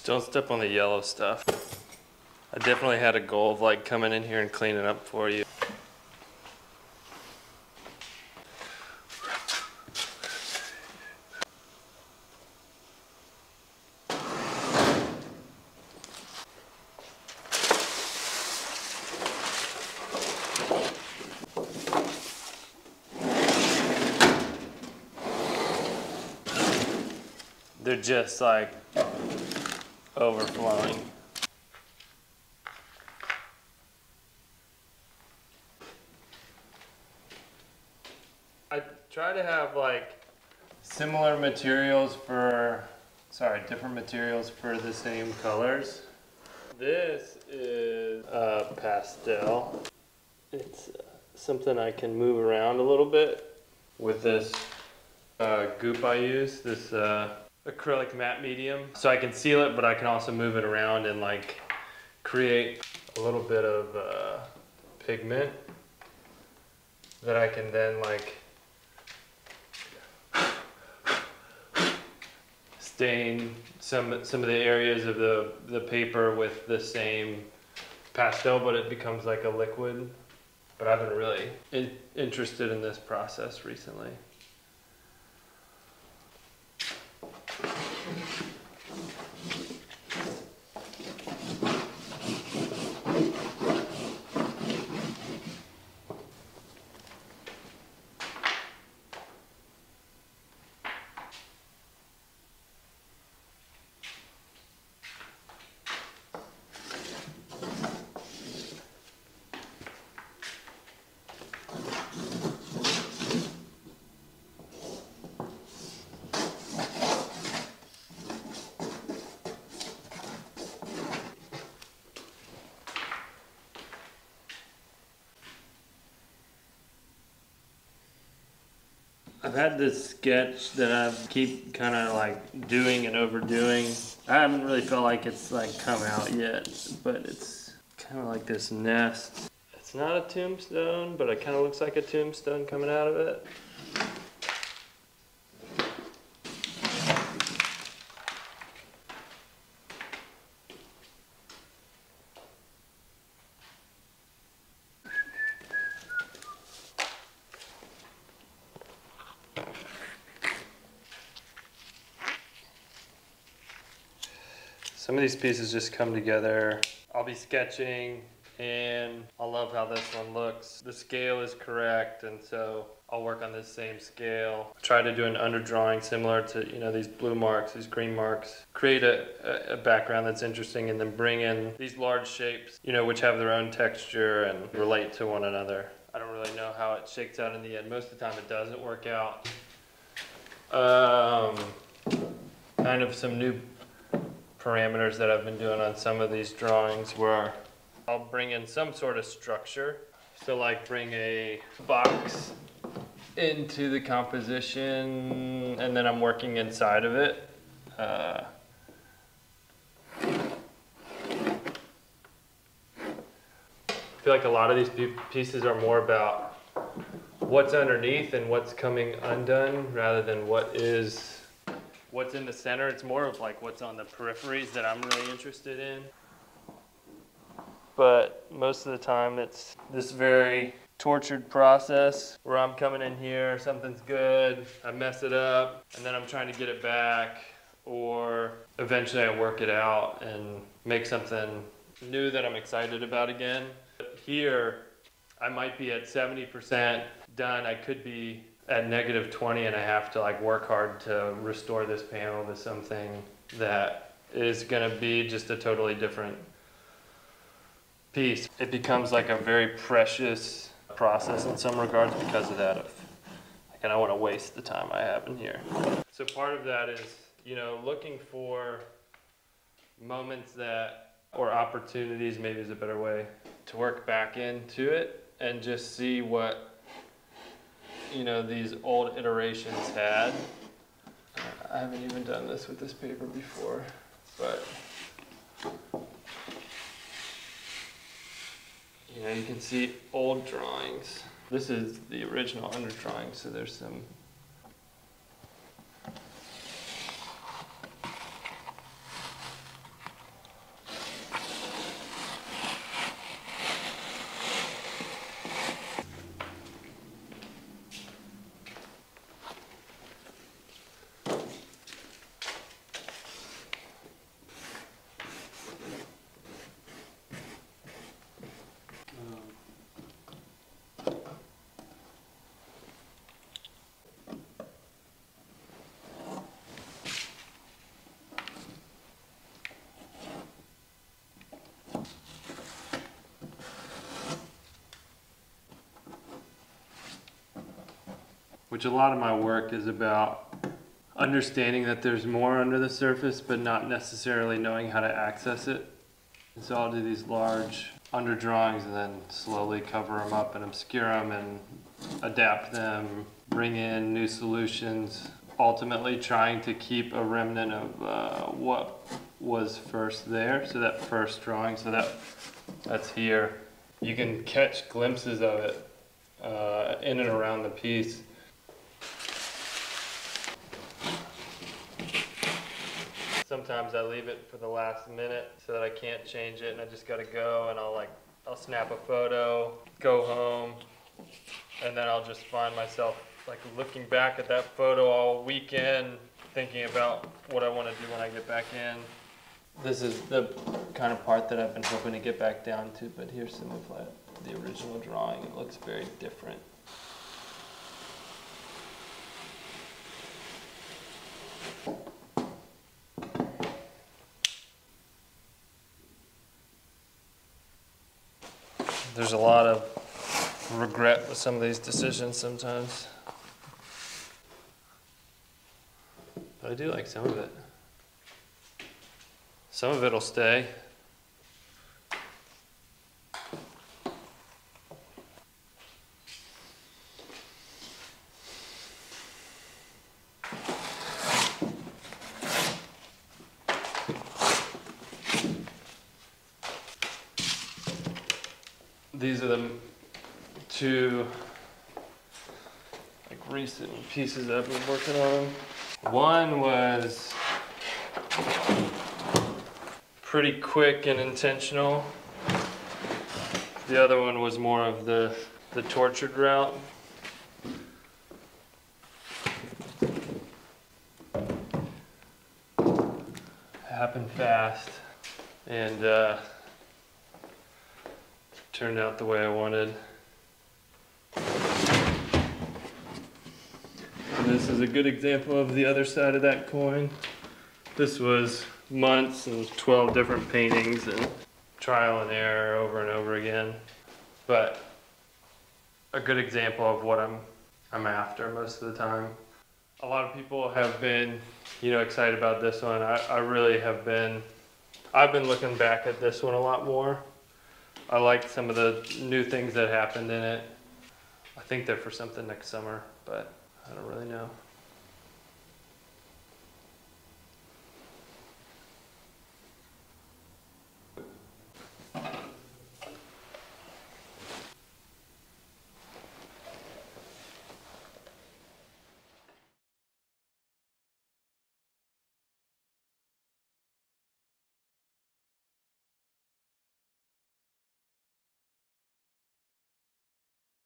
Just don't step on the yellow stuff. I definitely had a goal of like coming in here and cleaning up for you. They're just like overflowing. I try to have like similar materials for, different materials for the same colors. This is a pastel. It's something I can move around a little bit with this goop I use, this acrylic matte medium. So I can seal it, but I can also move it around and like create a little bit of pigment that I can then like stain some of the areas of the paper with the same pastel, but it becomes like a liquid. But I've been really interested in this process recently. I've had this sketch that I keep kind of like doing and overdoing. I haven't really felt like it's like come out yet, but it's kind of like this nest. It's not a tombstone, but it kind of looks like a tombstone coming out of it. Some of these pieces just come together. I'll be sketching and I love how this one looks. The scale is correct, and so I'll work on this same scale. Try to do an underdrawing similar to, you know, these blue marks, these green marks. Create a background that's interesting, and then bring in these large shapes, you know, which have their own texture and relate to one another. I don't really know how it shakes out in the end. Most of the time it doesn't work out. Kind of some new parameters that I've been doing on some of these drawings where I'll bring in some sort of structure. So like bring a box into the composition and then I'm working inside of it. I feel like a lot of these pieces are more about what's underneath and what's coming undone rather than what's in the center. It's more of like what's on the peripheries that I'm really interested in. But most of the time it's this very tortured process where I'm coming in here, something's good, I mess it up, and then I'm trying to get it back, or eventually I work it out and make something new that I'm excited about again. Here, I might be at 70% done. I could be at -20 and I have to like work hard to restore this panel to something that is gonna be just a totally different piece. It becomes like a very precious process in some regards because of that. Like, I don't want to waste the time I have in here. So part of that is, you know, looking for moments that, or opportunities maybe is a better way, to work back into it and just see what, you know, these old iterations had. I haven't even done this with this paper before, but you know, you can see old drawings. This is the original underdrawing, so there's some which a lot of my work is about understanding that there's more under the surface, but not necessarily knowing how to access it. And so I'll do these large under drawings and then slowly cover them up and obscure them and adapt them, bring in new solutions, ultimately trying to keep a remnant of what was first there. So that first drawing, so that's here. You can catch glimpses of it in and around the piece. Sometimes I leave it for the last minute so that I can't change it and I just gotta go, and I'll snap a photo, go home, and then I'll just find myself like looking back at that photo all weekend, thinking about what I want to do when I get back in. This is the kind of part that I've been hoping to get back down to, but here's some of the original drawing. It looks very different. There's a lot of regret with some of these decisions sometimes. But I do like some of it. Some of it'll stay. These are the two recent pieces that I've been working on. One was pretty quick and intentional. The other one was more of the tortured route. Happened fast and turned out the way I wanted. And this is a good example of the other side of that coin. This was months and 12 different paintings and trial and error over and over again. But a good example of what I'm after most of the time. A lot of people have been, excited about this one. I really have been. I've been looking back at this one a lot more. I like some of the new things that happened in it. I think they're for something next summer, but I don't really know.